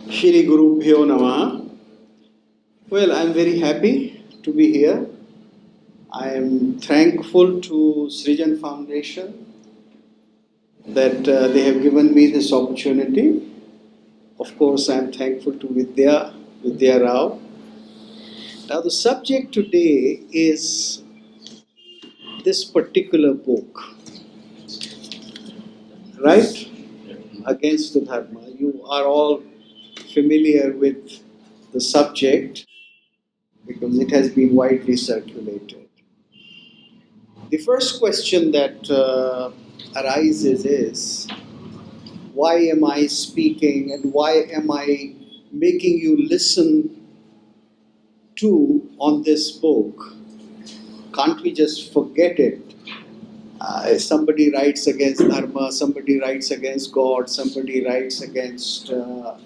Shri Guru Bhyo Namaha. Well, I'm very happy to be here. I am thankful to Srijan Foundation that they have given me this opportunity. Of course, I'm thankful to Vidya Rao. Now, the subject today is this particular book, right? Against the Dharma. You are all familiar with the subject because it has been widely circulated. The first question that arises is why am I speaking and why am I making you listen to on this book? Can't we just forget it? Somebody writes against Dharma, somebody writes against God, somebody writes against uh,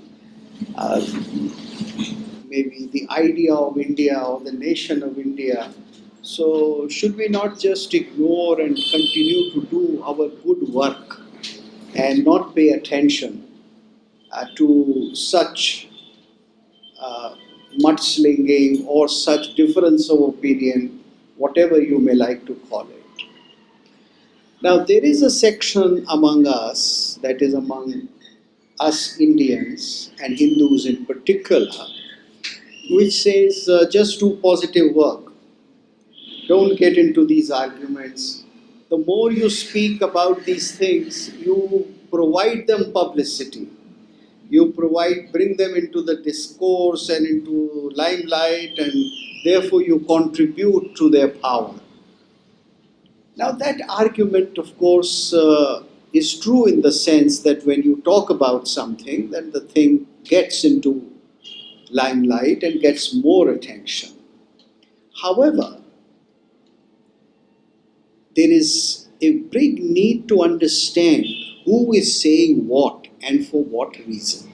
maybe the idea of India or the nation of India. So, should we not just ignore and continue to do our good work and not pay attention to such uh, mudslinging or such difference of opinion, whatever you may like to call it? Now, there is a section among us, that is among us Indians and Hindus in particular, which says just do positive work. Don't get into these arguments. The more you speak about these things, you provide them publicity. You bring them into the discourse and into limelight, and therefore you contribute to their power. Now, that argument, of course, is true in the sense that when you talk about something, then the thing gets into limelight and gets more attention. However, there is a big need to understand who is saying what and for what reason.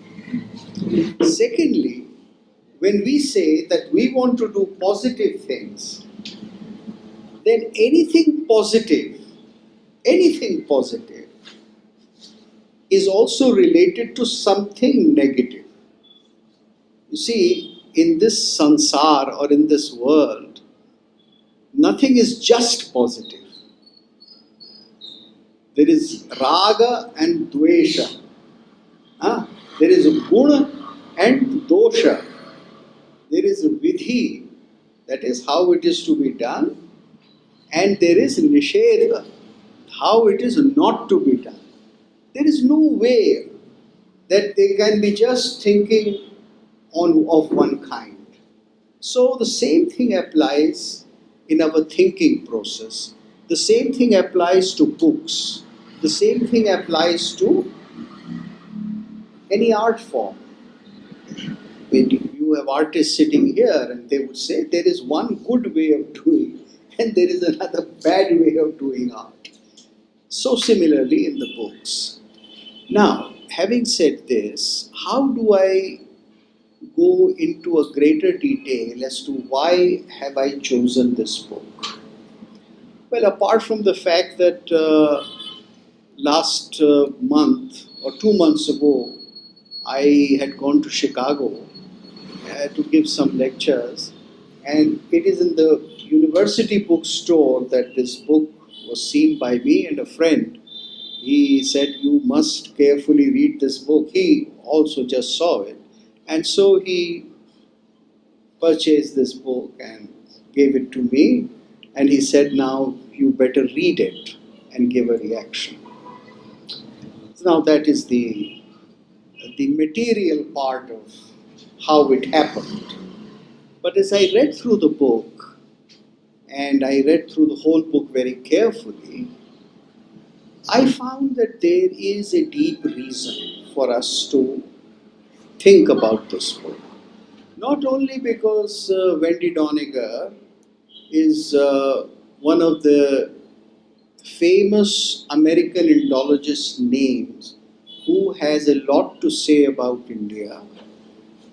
Secondly, when we say that we want to do positive things, then anything positive is also related to something negative. You see, in this sansar or in this world, nothing is just positive. There is raga and dvesha. There is a guna and dosha. There is a vidhi, that is how it is to be done, and there is nishedha, how it is not to be done. There is no way that they can be just thinking of one kind. So the same thing applies in our thinking process. The same thing applies to books. The same thing applies to any art form. When you have artists sitting here and they would say there is one good way of doing and there is another bad way of doing art. So similarly in the books. Now, having said this, how do I go into a greater detail as to why have I chosen this book? Well, apart from the fact that last month or 2 months ago, I had gone to Chicago to give some lectures, and it is in the university bookstore that this book was seen by me and a friend. He said, "You must carefully read this book." He also just saw it, and so he purchased this book and gave it to me, and he said, "Now you better read it and give a reaction." Now, that is the material part of how it happened. But as I read through the book, and I read through the whole book very carefully, I found that there is a deep reason for us to think about this book. Not only because Wendy Doniger is one of the famous American Indologist names who has a lot to say about India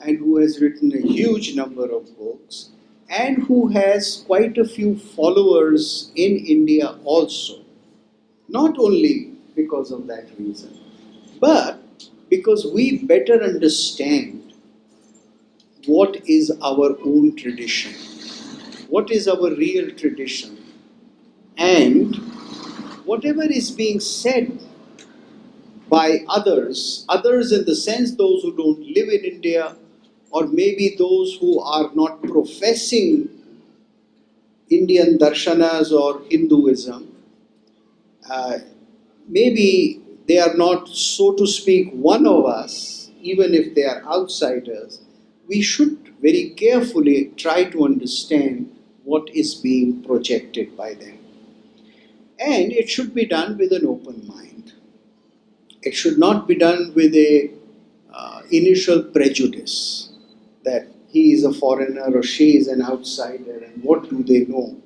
and who has written a huge number of books and who has quite a few followers in India also. Not only because of that reason, but because we better understand what is our own tradition, what is our real tradition, and whatever is being said by others, others in the sense those who don't live in India, or maybe those who are not professing Indian darshanas or Hinduism, uh, maybe they are not, so to speak, one of us, even if they are outsiders. We should very carefully try to understand what is being projected by them. And it should be done with an open mind. It should not be done with a initial prejudice that he is a foreigner or she is an outsider and what do they know.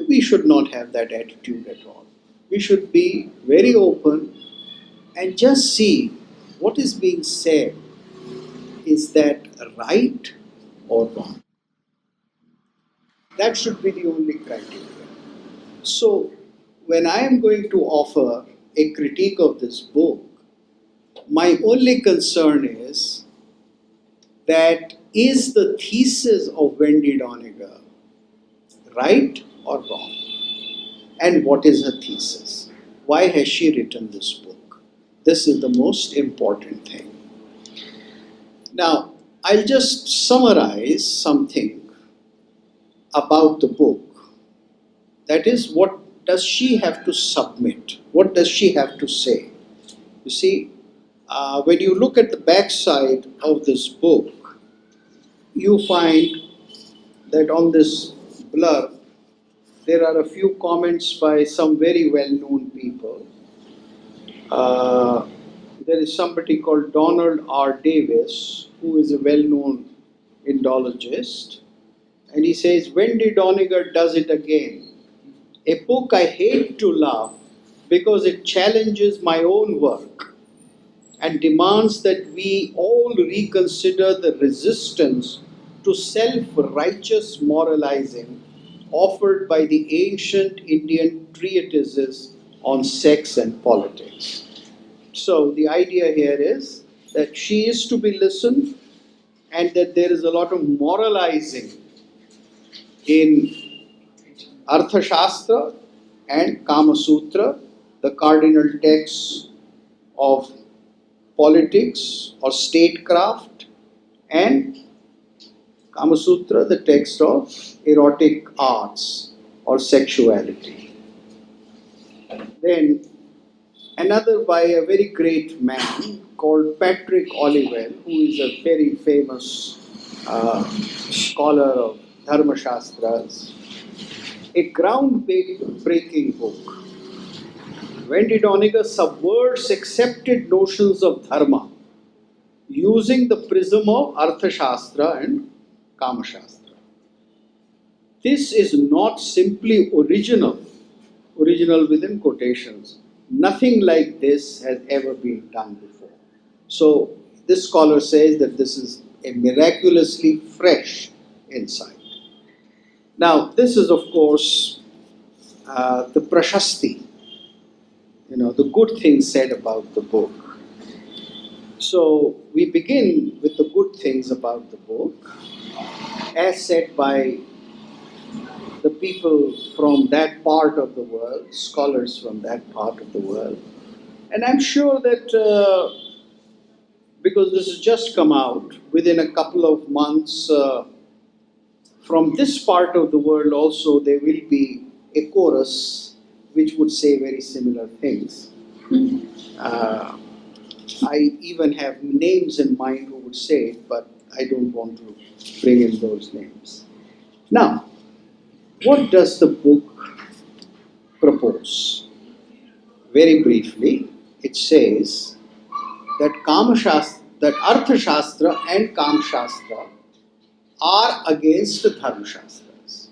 We should not have that attitude at all. We should be very open and just see what is being said. Is that right or wrong? That should be the only criteria. So, when I am going to offer a critique of this book, my only concern is that is the thesis of Wendy Doniger right or wrong? And what is her thesis? Why has she written this book? This is the most important thing. Now, I'll just summarize something about the book. That is, what does she have to submit? What does she have to say? You see, when you look at the backside of this book, you find that on this blurb, there are a few comments by some very well known people. Uh, there is somebody called Donald R. Davis, who is a well known Indologist, and he says, Wendy Doniger does it again. A book I hate to love because it challenges my own work and demands that we all reconsider the resistance to self righteous moralizing offered by the ancient Indian treatises on sex and politics. So, the idea here is that she is to be listened and that there is a lot of moralizing in Arthashastra and Kama Sutra, the cardinal texts of politics or statecraft, and Kama Sutra, the text of erotic arts or sexuality. Then another by a very great man called Patrick Olivelle, who is a very famous scholar of Dharma Shastras, a groundbreaking book. Wendy Doniger subverts accepted notions of dharma using the prism of Arthashastra and Kamashastra. This is not simply original within quotations. Nothing like this has ever been done before. So, this scholar says that this is a miraculously fresh insight. Now, this is, of course, the prashasti, the good things said about the book. So, we begin with the good things about the book, as said by the people from that part of the world, scholars from that part of the world. And I'm sure that because this has just come out, within a couple of months, from this part of the world also, there will be a chorus which would say very similar things. I even have names in mind who would say it, but I don't want to bring in those names. Now, what does the book propose? Very briefly, it says that Arthashastra and Kamashastra are against the Dharmashastras.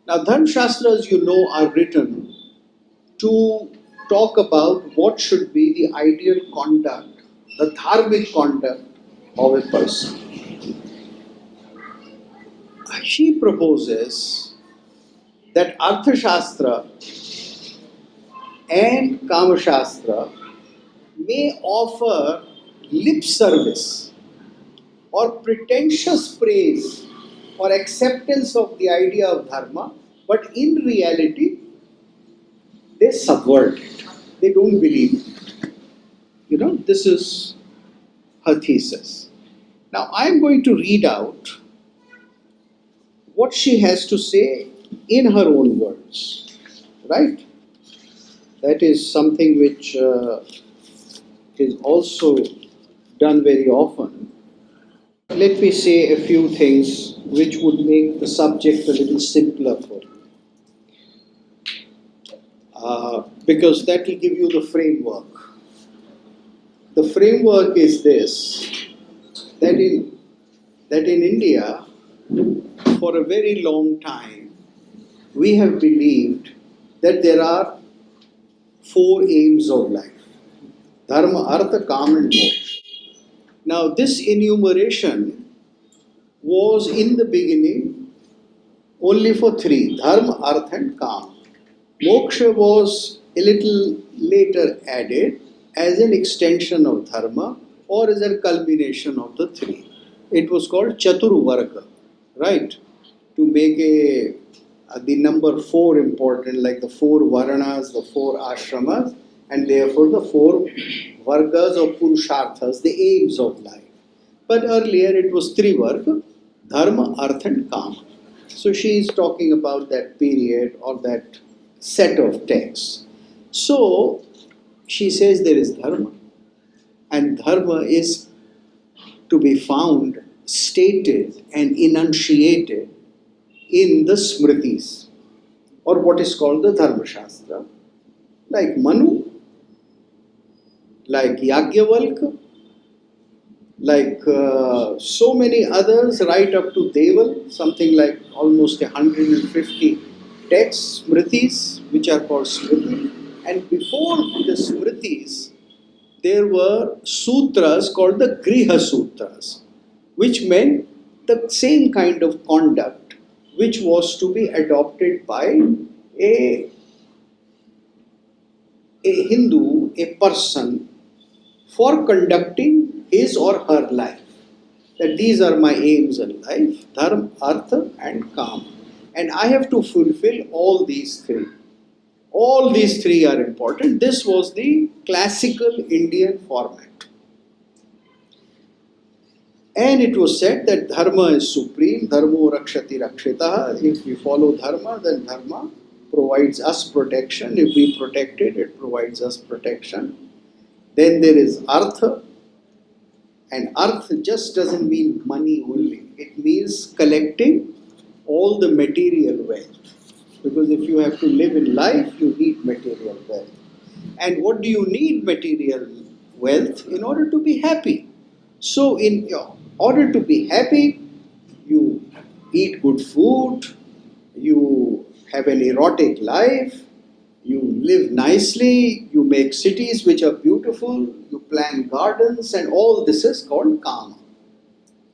Now, Dharmashastras, are written to talk about what should be the ideal conduct, the dharmic conduct of a person. She proposes that Arthashastra and Kamashastra may offer lip service or pretentious praise or acceptance of the idea of dharma, but in reality, they subvert it. They don't believe it. This is her thesis. Now, I'm going to read out what she has to say in her own words, right? That is something which is also done very often. Let me say a few things which would make the subject a little simpler for you, because that will give you the framework. The framework is this: that in India, for a very long time, we have believed that there are four aims of life: dharma, artha, kama, and moksha. Now, this enumeration was in the beginning only for three: dharma, artha, and kama. Moksha was a little later added as an extension of dharma or as a culmination of the three. It was called Chaturvarga, right? To make the number four important, like the four Varanas, the four Ashramas, and therefore the four Vargas or Purusharthas, the aims of life. But earlier it was three Varga: Dharma, Artha, and Kama. So she is talking about that period or that set of texts. So she says there is Dharma, and Dharma is to be found, stated, and enunciated in the Smritis, or what is called the Dharma Shastra, like Manu, like Yagyavalkya, like so many others, right up to Deval, something like almost 150 texts, Smritis, which are called Smriti. And before the Smritis, there were sutras called the Griha Sutras, which meant the same kind of conduct which was to be adopted by a, a Hindu, a person, for conducting his or her life. That these are my aims in life: dharma, artha, and kama. And I have to fulfill all these three. All these three are important. This was the classical Indian format. And it was said that dharma is supreme, dharmo rakshati rakshitaha. If we follow dharma, then dharma provides us protection. If we protect it, it provides us protection. Then there is artha, and artha just doesn't mean money only. It means collecting all the material wealth. Because if you have to live in life, you need material wealth. And what do you need material wealth? In order to be happy. So in order to be happy, you eat good food, you have an erotic life, you live nicely, you make cities which are beautiful, you plant gardens, and all this is called kama.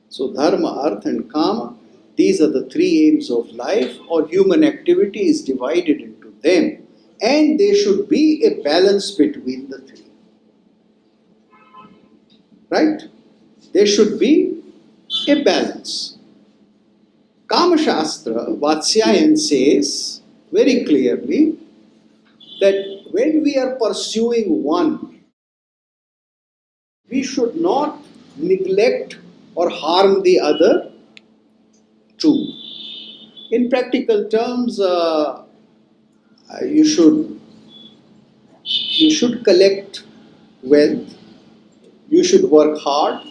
So dharma, artha, and kama, these are the three aims of life, or human activity is divided into them, and there should be a balance between the three. Right? There should be a balance. Kama Shastra, Vatsyayan says very clearly that when we are pursuing one, we should not neglect or harm the other two. In practical terms, you should collect wealth, you should work hard,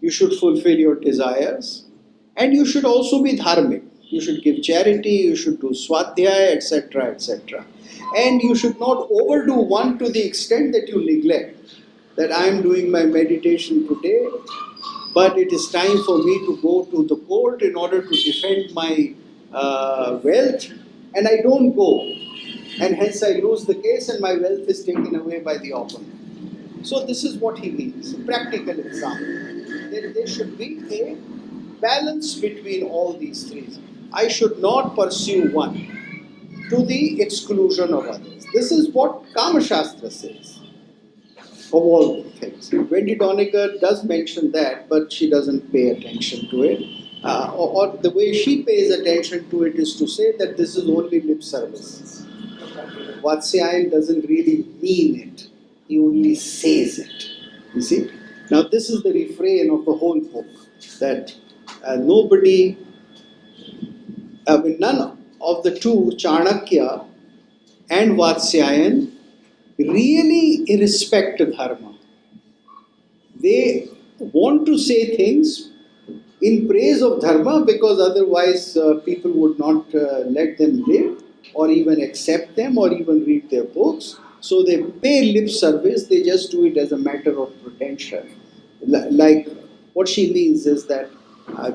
you should fulfill your desires, and you should also be dharmic. You should give charity, you should do swadhyaya, etc., etc. And you should not overdo one to the extent that you neglect that I am doing my meditation today, but it is time for me to go to the court in order to defend my wealth, and I don't go. And hence I lose the case and my wealth is taken away by the opponent. So this is what he means, a practical example. There should be a balance between all these three. I should not pursue one to the exclusion of others. This is what Kama Shastra says. of all things. Wendy Doniger does mention that, but she doesn't pay attention to it. Or the way she pays attention to it is to say that this is only lip service. Vatsyayan doesn't really mean it, he only says it. You see? Now, this is the refrain of the whole book, that nobody, none of the two, Chanakya and Vatsyayan, really respect dharma. They want to say things in praise of dharma because otherwise people would not let them live or even accept them or even read their books. So they pay lip service, they just do it as a matter of pretension. Like what she means is that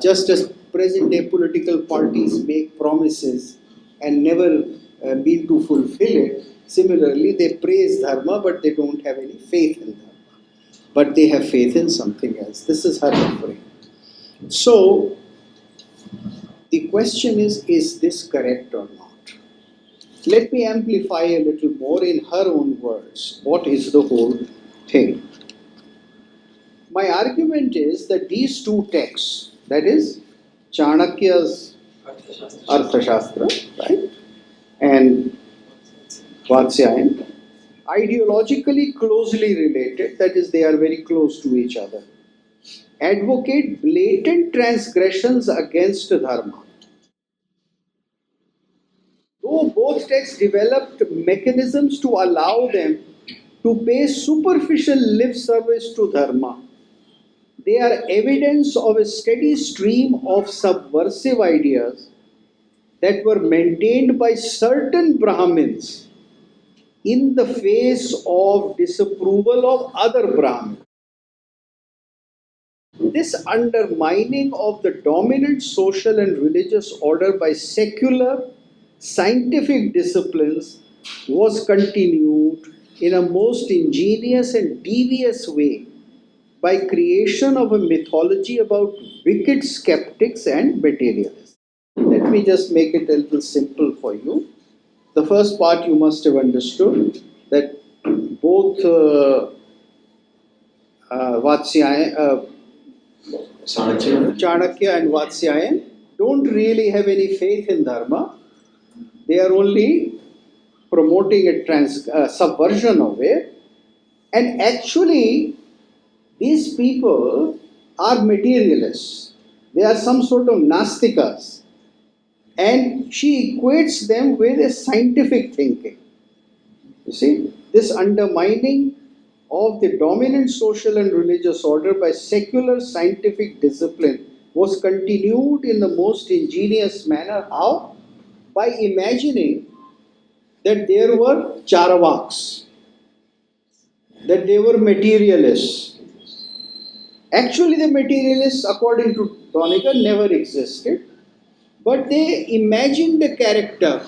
just as present day political parties make promises and never mean to fulfill it, similarly they praise dharma but they don't have any faith in dharma. But they have faith in something else. This is her offering. So, the question is this correct or not? Let me amplify a little more in her own words. What is the whole thing? My argument is that these two texts, that is Chanakya's Arthashastra, right, and Vatsyayan, ideologically closely related, that is, they are very close to each other, advocate blatant transgressions against dharma. Though both texts developed mechanisms to allow them to pay superficial lip service to dharma, they are evidence of a steady stream of subversive ideas that were maintained by certain Brahmins in the face of disapproval of other Brahmins. This undermining of the dominant social and religious order by secular scientific disciplines was continued in a most ingenious and devious way by creation of a mythology about wicked skeptics and materialists. Let me just make it a little simple for you. The first part you must have understood that both Chanakya and Vatsyayan don't really have any faith in dharma. They are only promoting a subversion of it. And actually, these people are materialists. They are some sort of Nastikas. And she equates them with a scientific thinking. You see, this undermining of the dominant social and religious order by secular scientific discipline was continued in the most ingenious manner. How? By imagining that there were Charavaks, that they were materialists. Actually, the materialists, according to Doniger, never existed, but they imagined a character,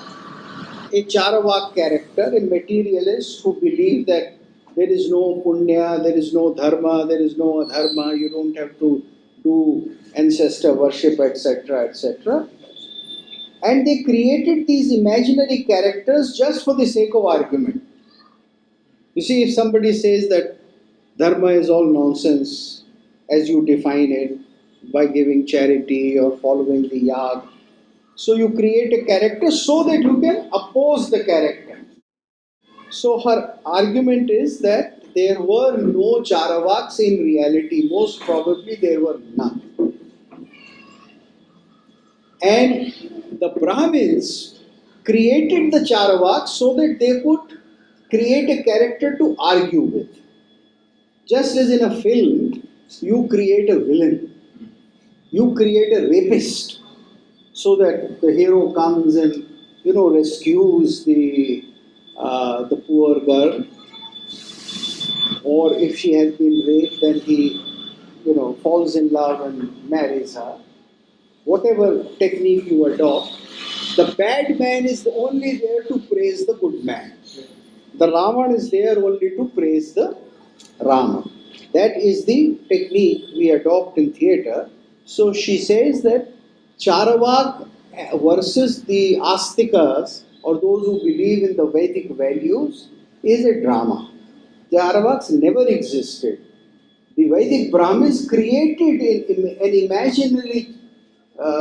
a Charavak character, a materialist who believed that there is no punya, there is no dharma, there is no adharma, you don't have to do ancestor worship, etc., etc. And they created these imaginary characters just for the sake of argument. You see, if somebody says that dharma is all nonsense as you define it by giving charity or following the yag, so you create a character so that you can oppose the character. So her argument is that there were no Charavaks in reality. Most probably there were none. And the Brahmins created the Charavaks so that they could create a character to argue with. Just as in a film, you create a villain, you create a rapist, so that the hero comes and rescues the poor girl, or if she has been raped, then he falls in love and marries her. Whatever technique you adopt, the bad man is only there to praise the good man. The Ravan is there only to praise the Rama. That is the technique we adopt in theatre. So she says that Charavak versus the Astikas, or those who believe in the Vedic values, is a drama. The Charavaks never existed. The Vedic Brahmins created an imaginary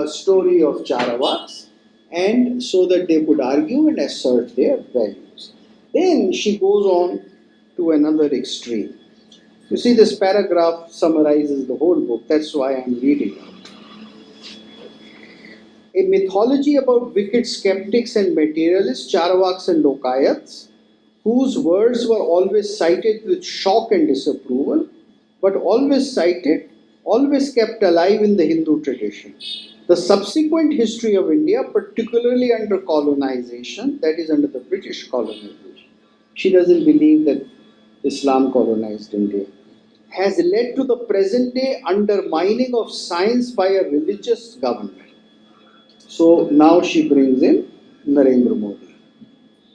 story of Charavaks, and so that they could argue and assert their values. Then she goes on to another extreme. You see, this paragraph summarizes the whole book. That's why I'm reading it. A mythology about wicked skeptics and materialists, Charavaks and Lokayats, whose words were always cited with shock and disapproval, but always kept alive in the Hindu tradition. The subsequent history of India, particularly under colonization, that is, under the British colonization, she doesn't believe that Islam colonized India, has led to the present day undermining of science by a religious government. So now she brings in Narendra Modi.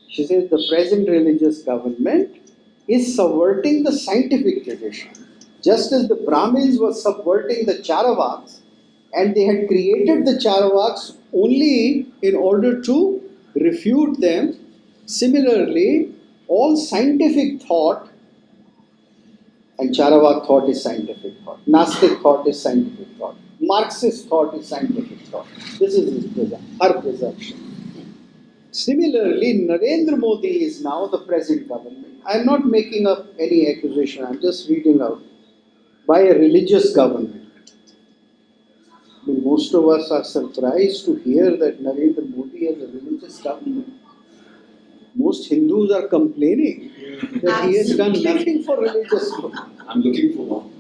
She says the present religious government is subverting the scientific tradition. Just as the Brahmins were subverting the Charavaks, and they had created the Charavaks only in order to refute them, similarly, all scientific thought, and Charavak thought is scientific thought, Gnostic thought is scientific thought, Marxist thought is scientific thought. This is her presumption. Similarly, Narendra Modi is now the present government. I am not making up any accusation, I am just reading out. By a religious government. I mean, most of us are surprised to hear that Narendra Modi has a religious government. Most Hindus are complaining that he has done nothing for religious people. I'm looking for one.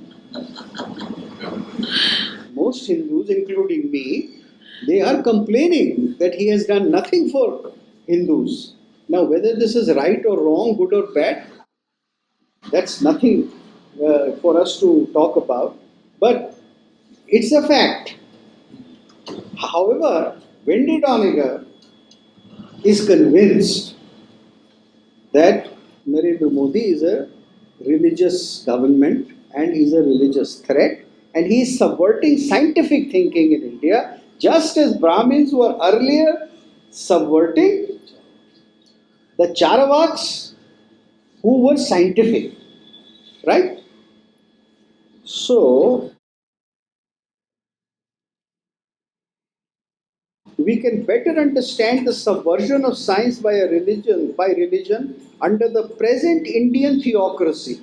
Most Hindus, including me, they are complaining that he has done nothing for Hindus. Now, whether this is right or wrong, good or bad, that's nothing for us to talk about. But it's a fact. However, Wendy Doniger is convinced that Narendra Modi is a religious government and is a religious threat, and he is subverting scientific thinking in India, just as Brahmins were earlier subverting the Charavaks who were scientific. Right? So, we can better understand the subversion of science by religion under the present Indian theocracy.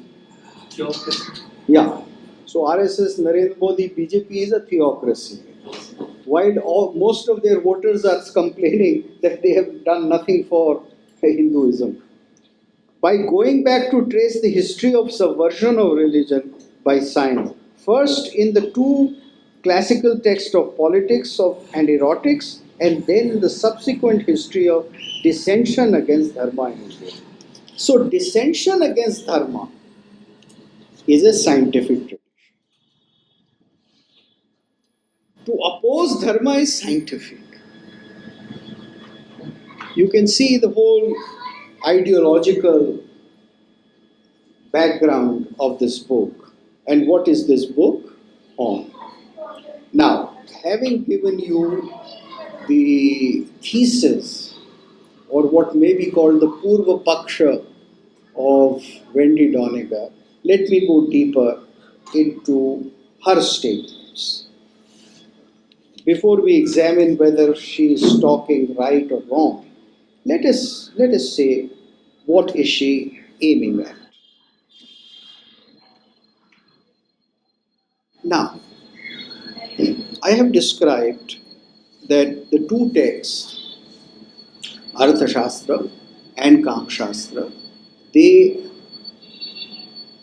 Yeah. So RSS, Narendra Modi, BJP is a theocracy. While most of their voters are complaining that they have done nothing for Hinduism. By going back to trace the history of subversion of religion by science, first in the two classical texts of politics and erotics, and then the subsequent history of dissension against dharma in India. So, dissension against dharma is a scientific tradition. To oppose dharma is scientific. You can see the whole ideological background of this book. And what is this book on? Now, having given you the thesis, or what may be called the Purva Paksha of Wendy Doniger, let me go deeper into her statements. Before we examine whether she is talking right or wrong, let us say, what is she aiming at? Now, I have described that the two texts, Arthashastra and Kamshastra, they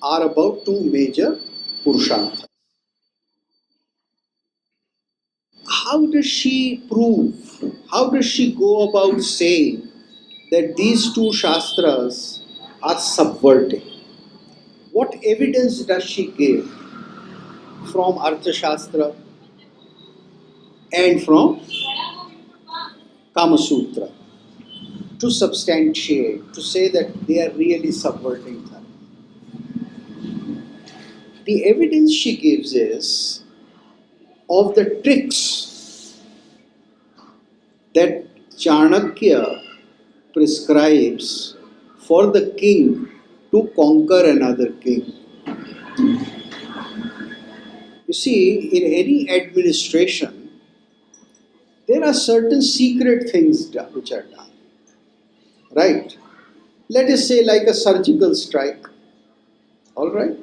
are about two major Purusharthas. How does she prove, how does she go about saying that these two Shastras are subverting? What evidence does she give from Arthashastra and from Kama Sutra to substantiate, to say that they are really subverting dharma? The evidence she gives is of the tricks that Chanakya prescribes for the king to conquer another king. You see, in any administration, there are certain secret things which are done, right? Let us say, like a surgical strike. All right.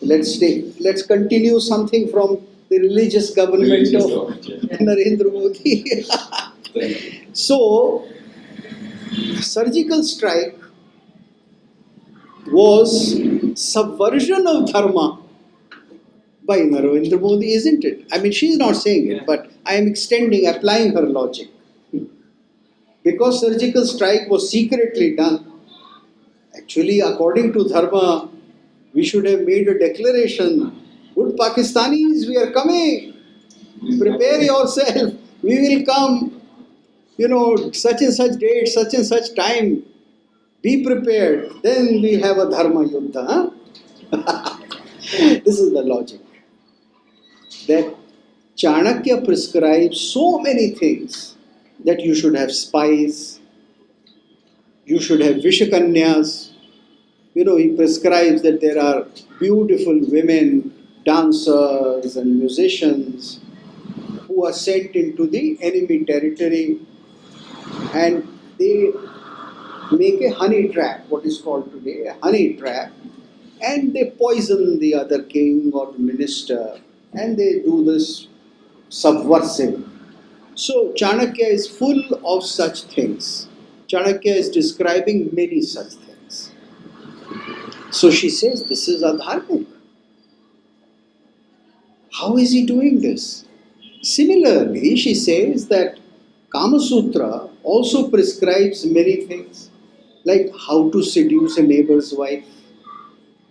Let's continue something from the religious government of Narendra Modi. So, surgical strike was subversion of dharma by Narendra Modi, isn't it? I mean, she's not saying it, but I am applying her logic. Because surgical strike was secretly done, actually, according to dharma, we should have made a declaration. Good Pakistanis, we are coming. Prepare yourself. We will come. Such and such date, such and such time. Be prepared. Then we have a dharma yuddha. Huh? This is the logic. That Chanakya prescribes so many things, that you should have spies, you should have Vishakanyas. He prescribes that there are beautiful women, dancers and musicians who are sent into the enemy territory, and they make a honey trap, what is called today a honey trap, and they poison the other king or the minister, and they do this subversive. So Chanakya is full of such things. Chanakya is describing many such things. So she says, this is adharmic. How is he doing this? Similarly, she says that Kama Sutra also prescribes many things, like how to seduce a neighbor's wife.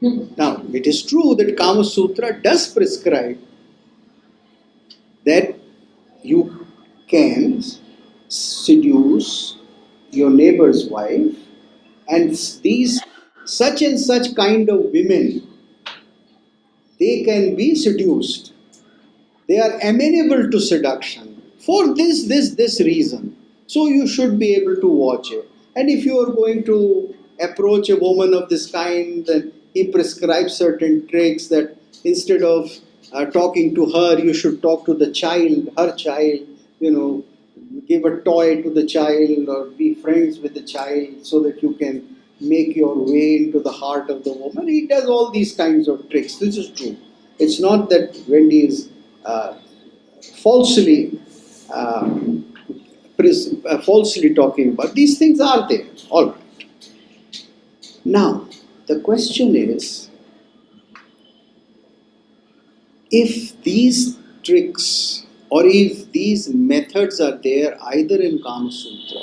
Now, it is true that Kama Sutra does prescribe that you can seduce your neighbor's wife, and these such and such kind of women, they can be seduced. They are amenable to seduction for this reason. So you should be able to watch it. And if you are going to approach a woman of this kind, then he prescribes certain tricks, that instead of talking to her, you should talk to the child, her child, give a toy to the child or be friends with the child so that you can make your way into the heart of the woman. He does all these kinds of tricks. This is true. It's not that Wendy is falsely talking about. These things are there. All right. Now, the question is, if these tricks or if these methods are there either in Kama Sutra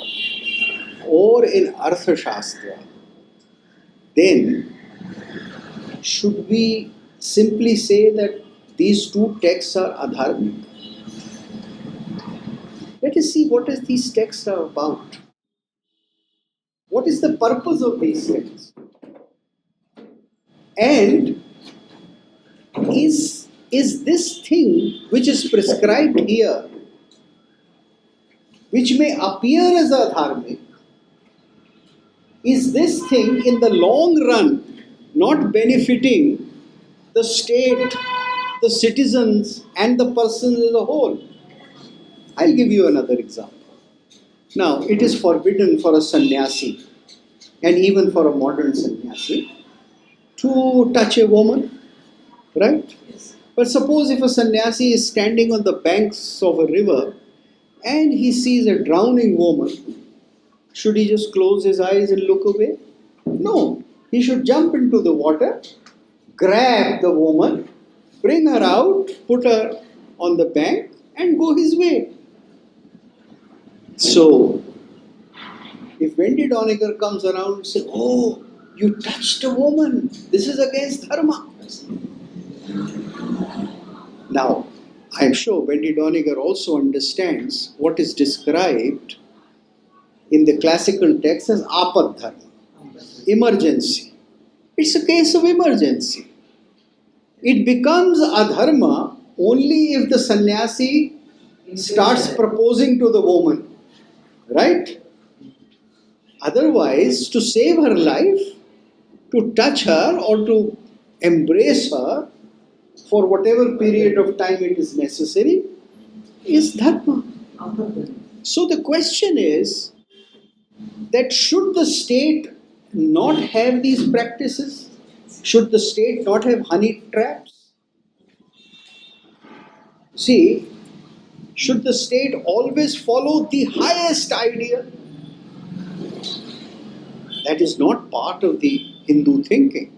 or in Artha Shastra, then should we simply say that these two texts are adharmic? Let us see what these texts are about. What is the purpose of these texts? And is this thing which is prescribed here, which may appear as adharmic, is this thing in the long run not benefiting the state, the citizens, and the persons as a whole? I'll give you another example. Now, it is forbidden for a sannyasi, and even for a modern sannyasi, to touch a woman, right? Yes. But suppose if a sannyasi is standing on the banks of a river and he sees a drowning woman, should he just close his eyes and look away? No. He should jump into the water, grab the woman, bring her out, put her on the bank, and go his way. So, if Wendy Doniger comes around and says, "Oh, you touched a woman, this is against dharma." Now, I am sure Wendy Doniger also understands what is described in the classical text as apad dharma, emergency. It's a case of emergency. It becomes adharma only if the sannyasi starts proposing to the woman, right? Otherwise, to save her life, to touch her or to embrace her for whatever period of time it is necessary is dharma. So the question is that should the state not have these practices? Should the state not have honey traps? See, should the state always follow the highest ideal? That is not part of the Hindu thinking.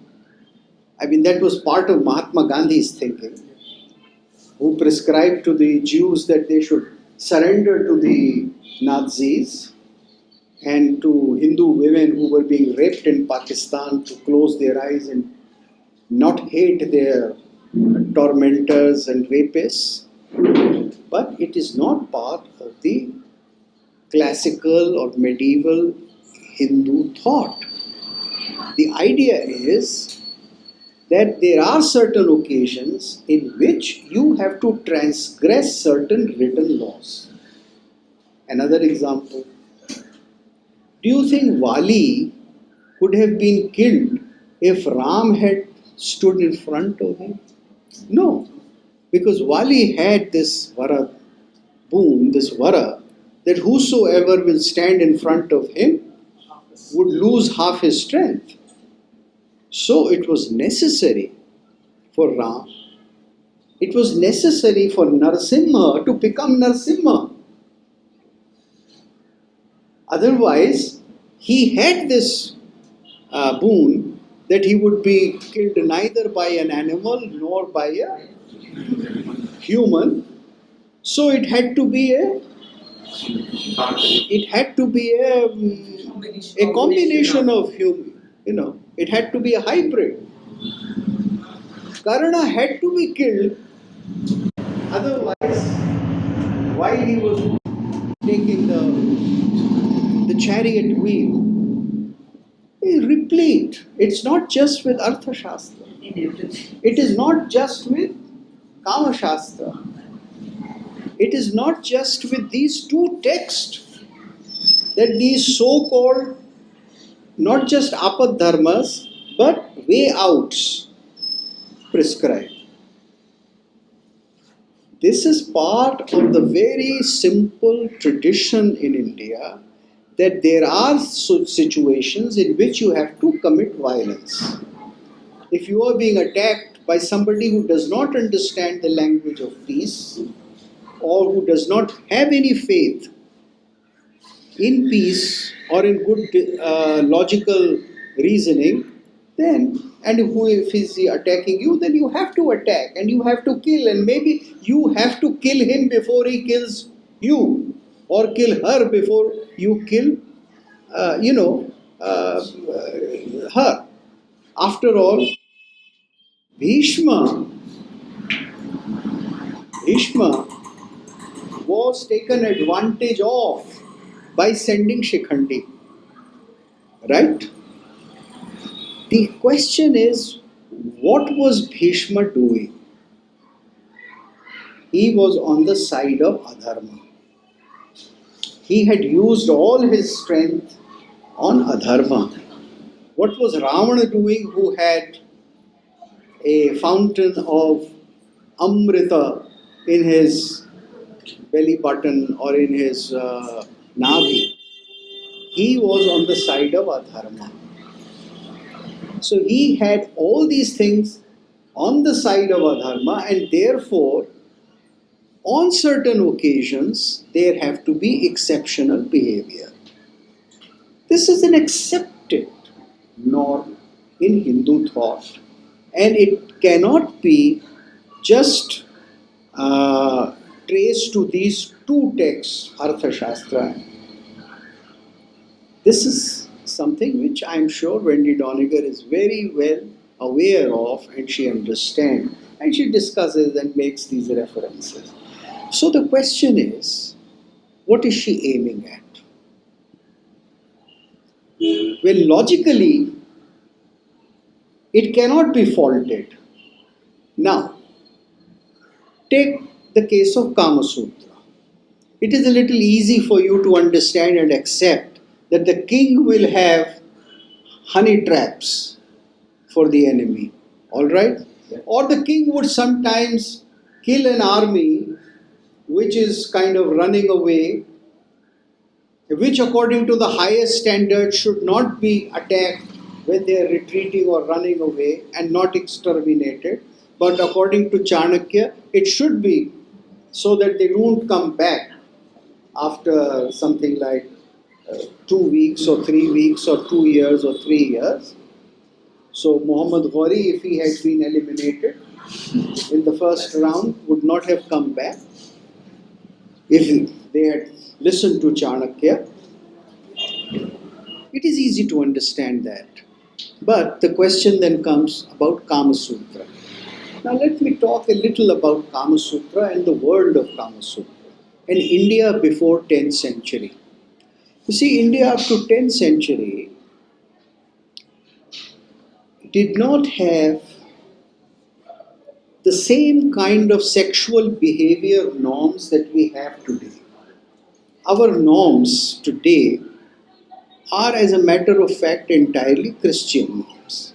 I mean, that was part of Mahatma Gandhi's thinking, who prescribed to the Jews that they should surrender to the Nazis, and to Hindu women who were being raped in Pakistan to close their eyes and not hate their tormentors and rapists. But it is not part of the classical or medieval Hindu thought. The idea is that there are certain occasions in which you have to transgress certain written laws. Another example, do you think Wali could have been killed if Ram had stood in front of him? No, because Wali had this vara boon, this vara, that whosoever will stand in front of him would lose half his strength. So it was necessary for Ram, it was necessary for Narasimha to become Narasimha. Otherwise, he had this boon that he would be killed neither by an animal nor by a human. So it had to be a combination of human. It had to be a hybrid. Karna had to be killed, otherwise, while he was taking the chariot wheel, is replete. It's not just with Arthashastra. It is not just with Kama Shastra. It is not just with these two texts that these so-called not just apad dharmas but way outs prescribe. This is part of the very simple tradition in India that there are situations in which you have to commit violence. If you are being attacked by somebody who does not understand the language of peace or who does not have any faith in peace or in good logical reasoning, then, and if he's attacking you, then you have to attack and you have to kill, and maybe you have to kill him before he kills you, or kill her before you kill, her. After all, Bhishma, Bhishma was taken advantage of by sending Shikhandi, right? The question is, what was Bhishma doing? He was on the side of adharma. He had used all his strength on adharma. What was Ravana doing, who had a fountain of Amrita in his belly button or in his navi? He was on the side of adharma. So he had all these things on the side of adharma, and therefore, on certain occasions, there have to be exceptional behavior. This is an accepted norm in Hindu thought, and it cannot be just traced to these two texts, Arthashastra. This is something which I am sure Wendy Doniger is very well aware of, and she understands, and she discusses and makes these references. So the question is, what is she aiming at? Well, logically, it cannot be faulted. Now, take the case of Kama Sutra. It is a little easy for you to understand and accept that the king will have honey traps for the enemy. All right? Or the king would sometimes kill an army which is kind of running away, which according to the highest standard should not be attacked when they are retreating or running away and not exterminated. But according to Chanakya, it should be so that they don't come back after something like 2 weeks or 3 weeks or 2 years or 3 years. So Muhammad Ghori, if he had been eliminated in the first round, would not have come back if they had listened to Chanakya. It is easy to understand that. But the question then comes about Kama Sutra. Now let me talk a little about Kama Sutra and the world of Kama Sutra and India before 10th century. You see, India up to 10th century did not have the same kind of sexual behavior norms that we have today. Our norms today are, as a matter of fact, entirely Christian norms.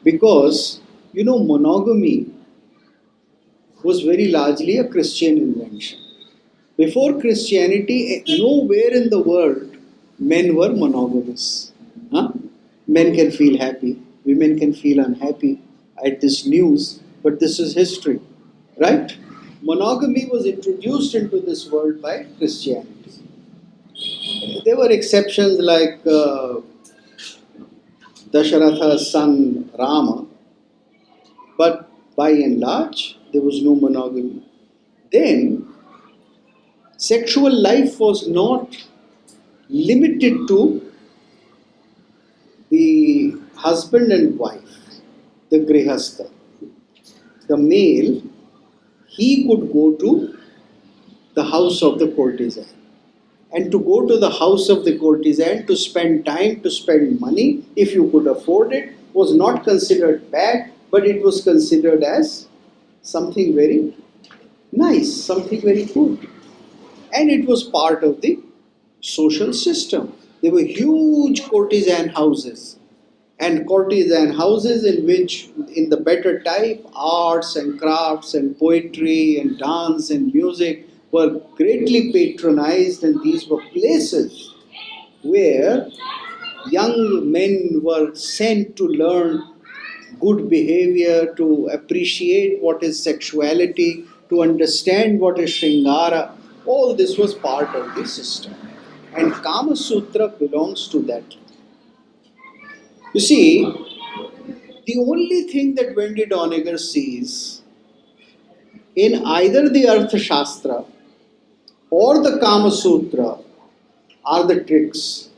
Because, monogamy was very largely a Christian invention. Before Christianity, nowhere in the world men were monogamous. Huh? Men can feel happy, women can feel unhappy at this news, but this is history, right? Monogamy was introduced into this world by Christianity. There were exceptions like Dasharatha's son Rama, but by and large, there was no monogamy. Then, sexual life was not limited to the husband and wife, the grihastha. The male, he could go to the house of the courtesan. And to go to the house of the courtesan, to spend time, to spend money, if you could afford it, was not considered bad, but it was considered as something very nice, something very good. And it was part of the social system. There were huge courtesan houses, and courtesan houses in which, in the better type, arts and crafts and poetry and dance and music were greatly patronized, and these were places where young men were sent to learn good behavior, to appreciate what is sexuality, to understand what is Shringara. All this was part of the system. And Kama Sutra belongs to that. You see, the only thing that Wendy Doniger sees in either the Arthashastra or the Kama Sutra are the tricks.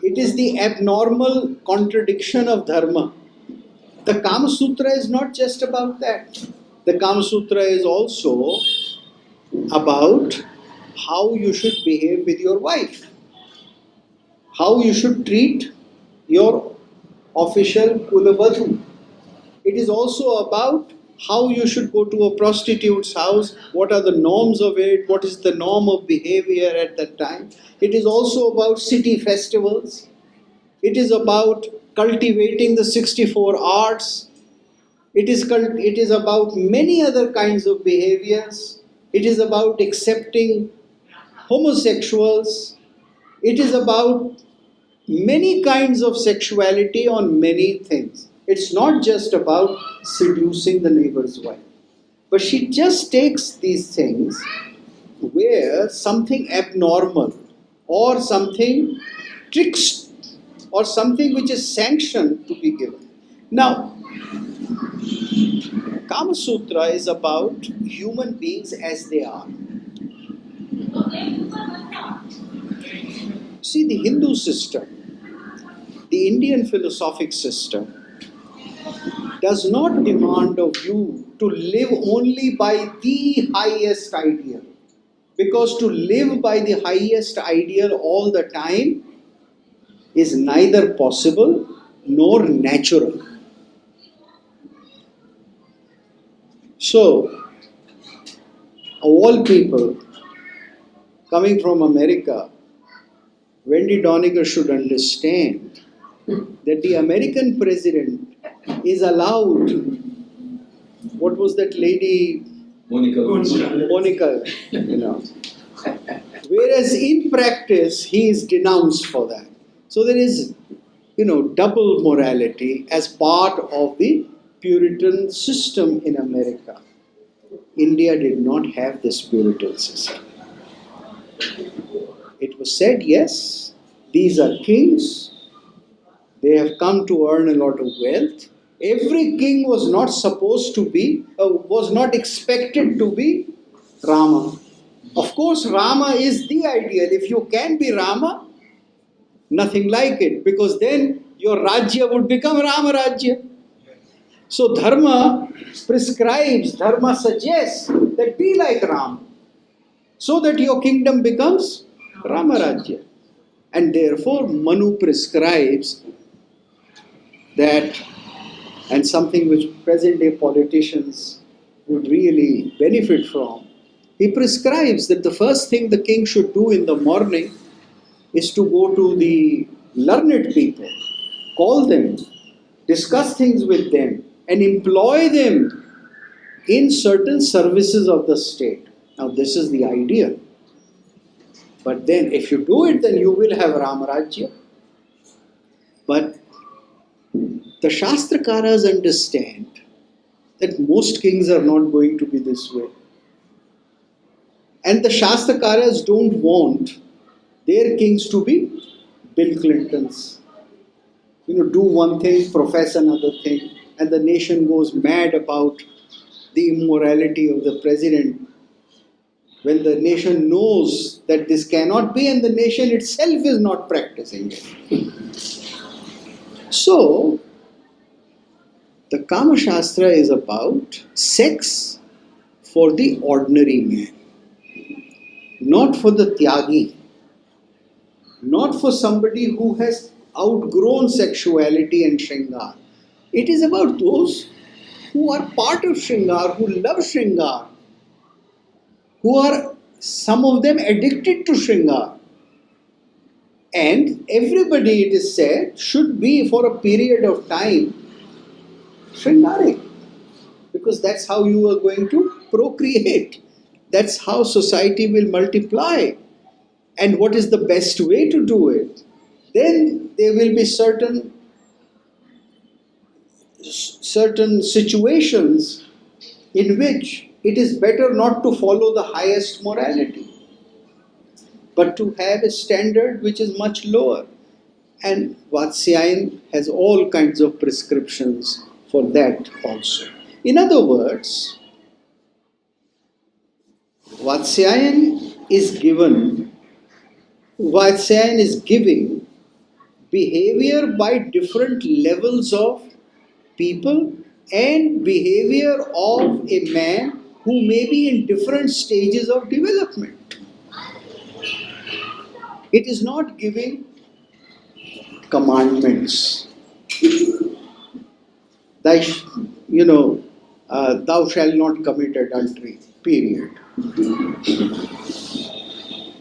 It is the abnormal contradiction of dharma. The Kama Sutra is not just about that. The Kama Sutra is also about how you should behave with your wife, how you should treat your official Kulavadhu. It is also about how you should go to a prostitute's house, what are the norms of it, what is the norm of behavior at that time. It is also about city festivals. It is about cultivating the 64 arts. It is about many other kinds of behaviors. It is about accepting homosexuals. It is about many kinds of sexuality on many things. It's not just about seducing the neighbor's wife. But she just takes these things where something abnormal or something tricks or something which is sanctioned to be given. Now, Kama Sutra is about human beings as they are. See, the Hindu system, the Indian philosophic system, does not demand of you to live only by the highest ideal. Because to live by the highest ideal all the time is neither possible nor natural. So, of all people coming from America, Wendy Doniger should understand that the American president is allowed, what was that lady? Monica, Whereas in practice, he is denounced for that. So there is, double morality as part of the Puritan system in America. India did not have this Puritan system. It was said, yes, these are kings, they have come to earn a lot of wealth. Every king was not supposed to be, was not expected to be Rama. Of course, Rama is the ideal. If you can be Rama, nothing like it, because then your Rajya would become Rama Rajya. So Dharma prescribes, Dharma suggests that be like Ram, so that your kingdom becomes Rama Rajya. And therefore, Manu prescribes that, and something which present day politicians would really benefit from, he prescribes that the first thing the king should do in the morning is to go to the learned people, call them, discuss things with them, and employ them in certain services of the state. Now, this is the idea. But then, if you do it, then you will have Ramarajya. But the Shastrakaras understand that most kings are not going to be this way. And the Shastrakaras don't want their kings to be Bill Clintons. Do one thing, profess another thing, and the nation goes mad about the immorality of the president, when the nation knows that this cannot be and the nation itself is not practicing it. So, the Kama Shastra is about sex for the ordinary man, not for the Tyagi, not for somebody who has outgrown sexuality and Shringar. It is about those who are part of Shringar, who love Shringar, who are, some of them, addicted to Shringar. And everybody, it is said, should be for a period of time Shringaric, because that's how you are going to procreate. That's how society will multiply. And what is the best way to do it? Then there will be certain situations in which it is better not to follow the highest morality, but to have a standard which is much lower. And Vatsyayan has all kinds of prescriptions for that also. In other words, Vatsyayan is giving behavior by different levels of people and behavior of a man who may be in different stages of development. It is not giving commandments. Thou shalt not commit adultery, period.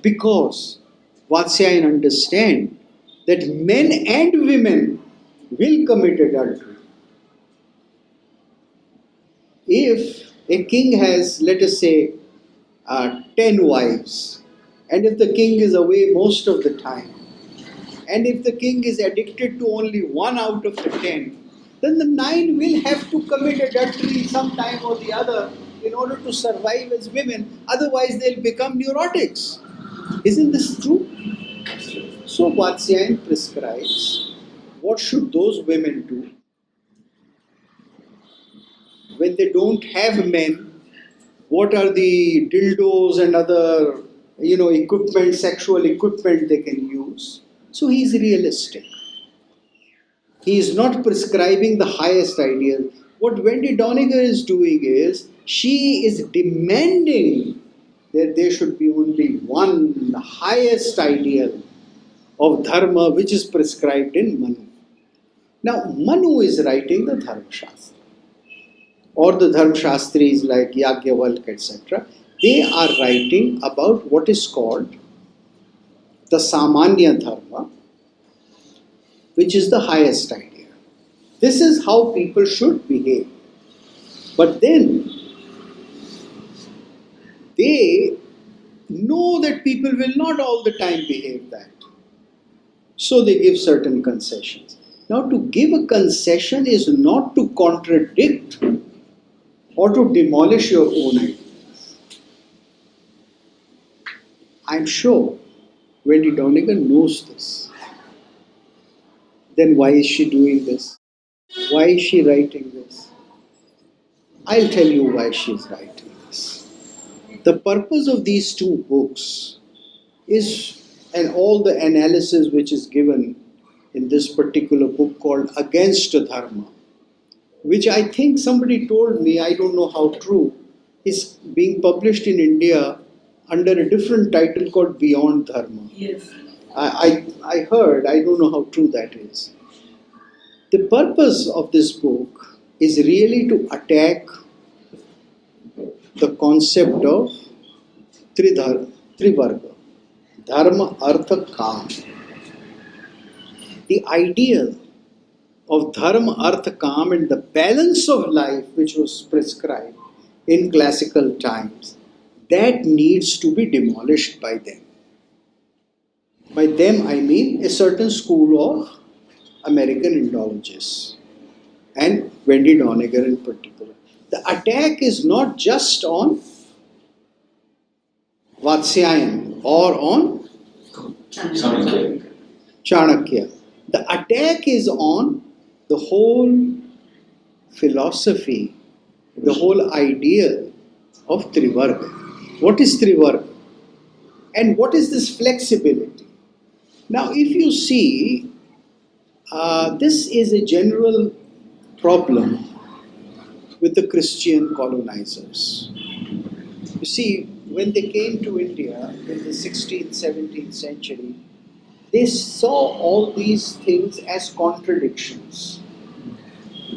Because Vatsyayan understand that men and women will commit adultery. If a king has, let us say, 10 wives, and if the king is away most of the time, and if the king is addicted to only one out of the 10, then the 9 will have to commit adultery sometime or the other in order to survive as women. Otherwise, they'll become neurotics. Isn't this true? So Vatsyayan prescribes what should those women do when they don't have men. What are the dildos and other equipment, sexual equipment they can use? So he is realistic. He is not prescribing the highest ideal. What Wendy Doniger is doing is, she is demanding that there should be only one highest ideal of dharma which is prescribed in Manu. Now, Manu is writing the Dharma Shastra, or the Dharma Shastris like Yagyavalk, etc. They are writing about what is called the Samanya Dharma, which is the highest idea. This is how people should behave. But then they know that people will not all the time behave that. So they give certain concessions. Now, to give a concession is not to contradict or to demolish your own ideas. I'm sure Wendy Donigan knows this. Then why is she doing this? Why is she writing this? I'll tell you why she's writing this. The purpose of these two books is, and all the analysis which is given in this particular book called Against Dharma, which I think somebody told me, I don't know how true, is being published in India under a different title called Beyond Dharma. Yes. I heard, I don't know how true that is. The purpose of this book is really to attack the concept of Trivarga, Dharma, Artha, Kam. The ideal of Dharma, Artha, Kam and the balance of life which was prescribed in classical times, that needs to be demolished by them. By them I mean a certain school of American Indologists and Wendy Doniger in particular. The attack is not just on Vatsyayan or on Chanakya. The attack is on the whole philosophy, the whole idea of Trivarga. What is Trivarga? And what is this flexibility? Now, if you see, this is a general problem with the Christian colonizers. You see, when they came to India in the 16th, 17th century, they saw all these things as contradictions.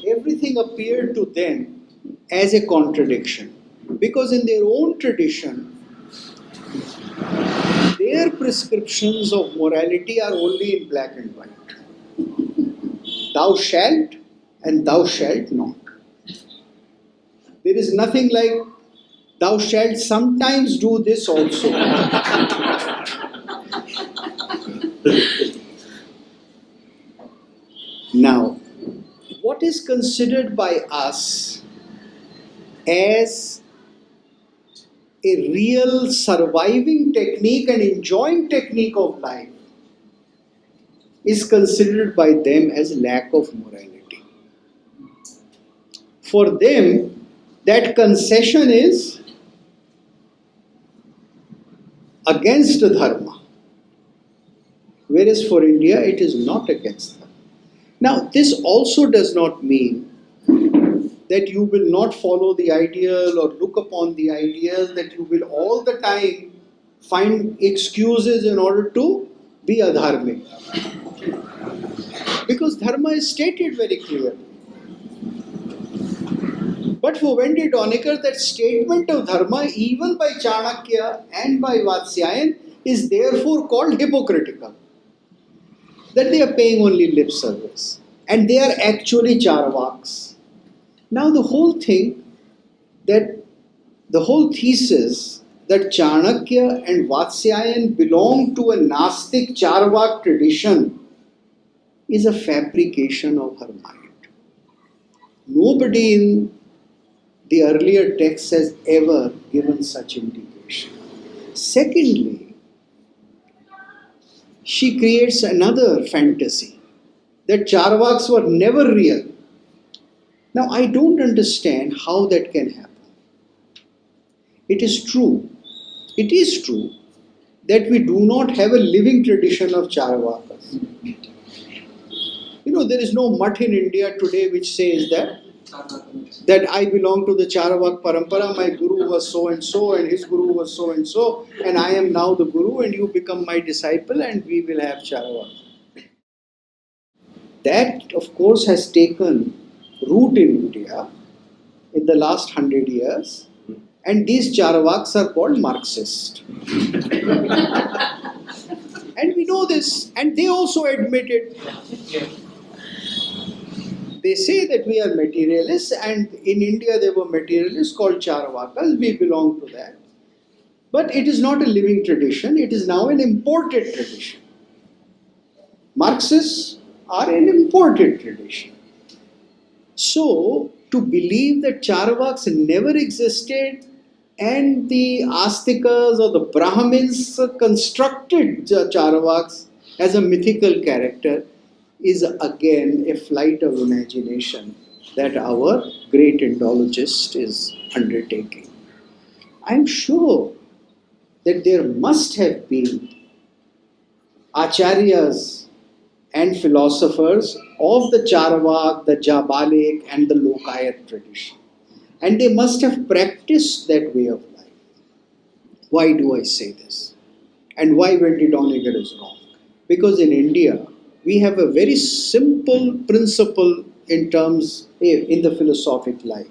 Everything appeared to them as a contradiction because in their own tradition, their prescriptions of morality are only in black and white. Thou shalt and thou shalt not. There is nothing like thou shalt sometimes do this also. Now, what is considered by us as a real surviving technique and enjoying technique of life is considered by them as lack of morality. For them, that concession is against dharma, whereas for India it is not against dharma. Now, this also does not mean that you will not follow the ideal or look upon the ideal, that you will all the time find excuses in order to be adharmic. Because dharma is stated very clearly. But for Wendy Doniger, that statement of dharma, even by Chanakya and by Vatsyayan, is therefore called hypocritical. That they are paying only lip service. And they are actually Charvaks. Now the whole thing, the whole thesis that Chanakya and Vatsyayan belong to a Nastic Charvak tradition is a fabrication of her mind. Nobody in the earlier texts has ever given such indication. Secondly, she creates another fantasy that Charvaks were never real. Now, I don't understand how that can happen. It is true that we do not have a living tradition of Charvakas. You know, there is no mutt in India today which says that I belong to the Charvak Parampara, my guru was so and so, and his guru was so and so, and I am now the guru, and you become my disciple, and we will have Charvak. That, of course, has taken root in India in the last 100 years, and these Charvaks are called Marxist. And we know this, and they also admit it. They say that we are materialists, and in India there were materialists called Charvakas. We belong to that. But it is not a living tradition, it is now an imported tradition. Marxists are an imported tradition. So, to believe that Charvaks never existed and the Astikas or the Brahmins constructed Charvaks as a mythical character is again a flight of imagination that our great Indologist is undertaking. I'm sure that there must have been acharyas and philosophers of the Charvak, the Jabalik, and the Lokayat tradition. And they must have practiced that way of life. Why do I say this? And why Wendy Doniger is wrong? Because in India, we have a very simple principle in the philosophic life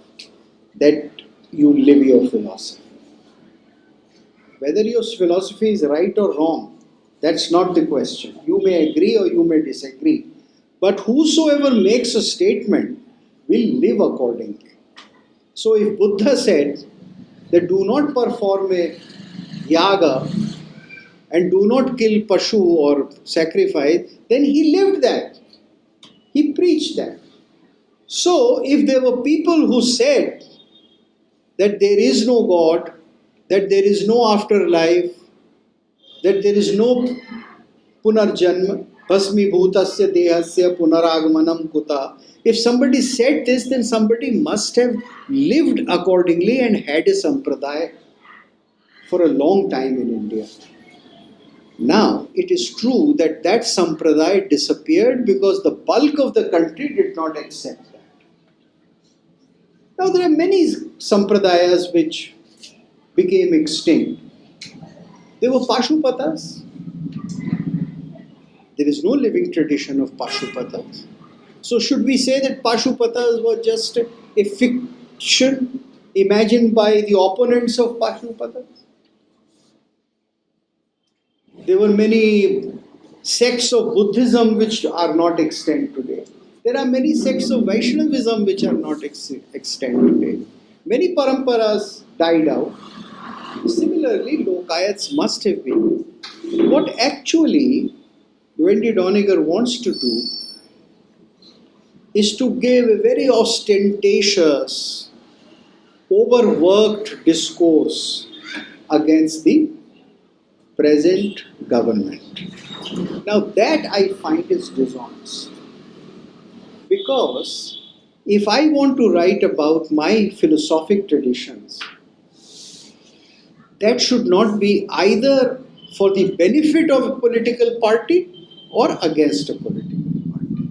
that you live your philosophy. Whether your philosophy is right or wrong, that's not the question. You may agree or you may disagree. But whosoever makes a statement will live accordingly. So if Buddha said that do not perform a yaga and do not kill pashu or sacrifice, then he lived that. He preached that. So if there were people who said that there is no God, that there is no afterlife, that there is no punarjanma, bhasmi bhutasya dehasya punaragmanam kuta. If somebody said this, then somebody must have lived accordingly and had a sampradaya for a long time in India. Now, it is true that that sampradaya disappeared because the bulk of the country did not accept that. Now, there are many sampradayas which became extinct. There were Pashupatas. There is no living tradition of Pashupatas. So, should we say that Pashupatas were just a fiction imagined by the opponents of Pashupatas? There were many sects of Buddhism which are not extant today. There are many sects of Vaishnavism which are not extant today. Many paramparas died out. Similarly, Lokayats must have been. What actually Wendy Doniger wants to do is to give a very ostentatious, overworked discourse against the present government. Now that I find is dishonest. Because if I want to write about my philosophic traditions, that should not be either for the benefit of a political party or against a political party.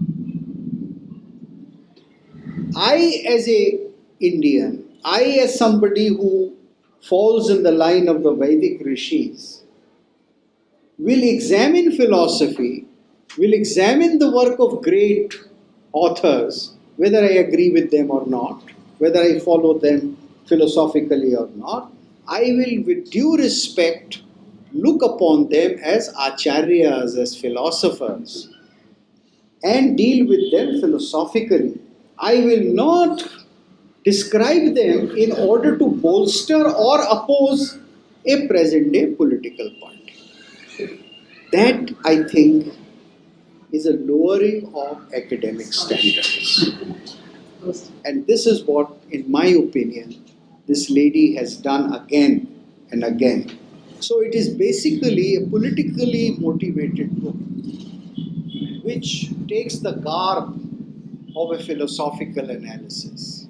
I, as a Indian, I, as somebody who falls in the line of the Vedic rishis, will examine philosophy, will examine the work of great authors, whether I agree with them or not, whether I follow them philosophically or not. I will, with due respect, look upon them as acharyas, as philosophers, and deal with them philosophically. I will not describe them in order to bolster or oppose a present day political party. That, I think, is a lowering of academic standards. And this is what, in my opinion, this lady has done again and again. So it is basically a politically motivated book which takes the garb of a philosophical analysis.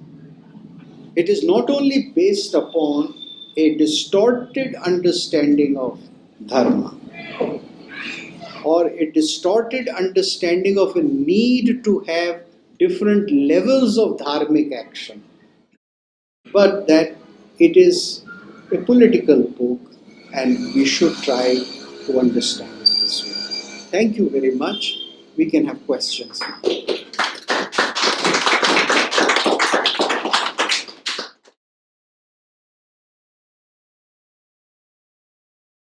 It is not only based upon a distorted understanding of dharma or a distorted understanding of a need to have different levels of dharmic action, but that it is a political book and we should try to understand it this way. Thank you very much. We can have questions.